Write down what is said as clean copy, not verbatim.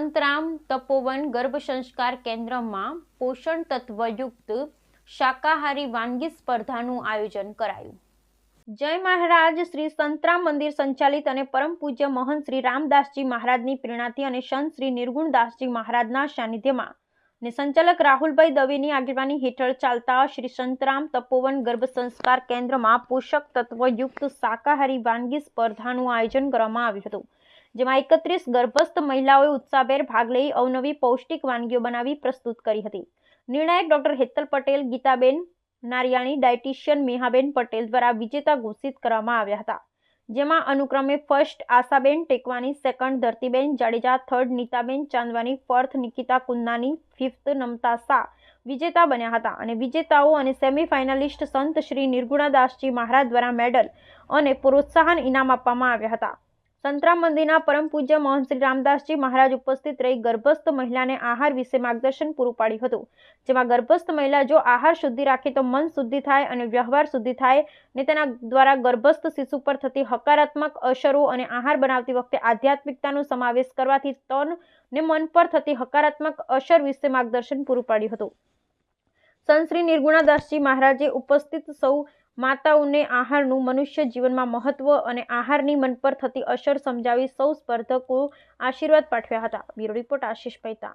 સંતરામ તપોવન ગર્ભ સંસ્કાર કેન્દ્રમાં પોષણ તત્વયુક્ત શાકાહારી વાનગી સ્પર્ધાનું આયોજન કરાયું। જય મહારાજ શ્રી સંતરામ મંદિર સંચાલિત અને પરમ પૂજ્ય મહંત શ્રી રામદાસજી મહારાજની પ્રેરણાથી અને સંત શ્રી નિર્ગુણદાસજી મહારાજના સાનિધ્યમાં અને સંચાલક રાહુલભાઈ દવેની આગેવાની હેઠળ ચાલતા શ્રી સંતરામ તપોવન ગર્ભ સંસ્કાર કેન્દ્રમાં પોષક તત્વયુક્ત શાકાહારી વાનગી સ્પર્ધાનું આયોજન કરવામાં આવ્યું હતું, જેમાં 31 ગર્ભસ્થ મહિલાઓએ ઉત્સાહભેર ભાગ લઈ અવનવી પૌષ્ટિક વાનગીઓ બનાવી પ્રસ્તુત કરી હતી। નિર્ણાયક ડોક્ટર હેતલ પટેલ, ગીતાબેન નારિયાણી, ડાયટિશિયન મેહાબેન પટેલ દ્વારા વિજેતા ઘોષિત કરવામાં આવ્યા હતા, જેમાં અનુક્રમે first Ashaben Tekwani, second Dhartiben Jadeja, third Nitaben Chandwani, fourth Nikita Kundani, fifth Namta Shah વિજેતા બન્યા હતા અને વિજેતાઓ અને સેમીફાઇનલિસ્ટ સંત શ્રી નિર્ગુણદાસજી મહારાજ દ્વારા મેડલ અને પ્રોત્સાહન ઇનામ આપવામાં આવ્યા હતા। સંતરામ મંદિરના પરમ પૂજ્ય મહંત શ્રી રામદાસજી મહારાજ ઉપસ્થિત રહી ગર્ભસ્થ મહિલાને આહાર વિશે માર્ગદર્શન પૂરું પાડ્યું હતું, જેમાં ગર્ભસ્થ મહિલા જો આહાર શુદ્ધિ રાખે તો મન શુદ્ધિ થાય અને વ્યવહાર શુદ્ધિ થાય ને તેના દ્વારા ગર્ભસ્થ શિશુ પર થતી હકારાત્મક અસરો અને આહાર બનાવતી વખતે આધ્યાત્મિકતાનો સમાવેશ કરવાથી તન ને મન પર થતી હકારાત્મક અસર વિશે માર્ગદર્શન પૂરું પાડ્યું હતું। સંત શ્રી નિર્ગુણદાસજી મહારાજે ઉપસ્થિત સૌ માતાઓને આહારનું મનુષ્ય જીવનમાં મહત્વ અને આહારની મન પર થતી અસર સમજાવી સૌ સ્પર્ધકો આશીર્વાદ પાઠવ્યા હતા। બ્યુરો રિપોર્ટ આશીષ મહેતા।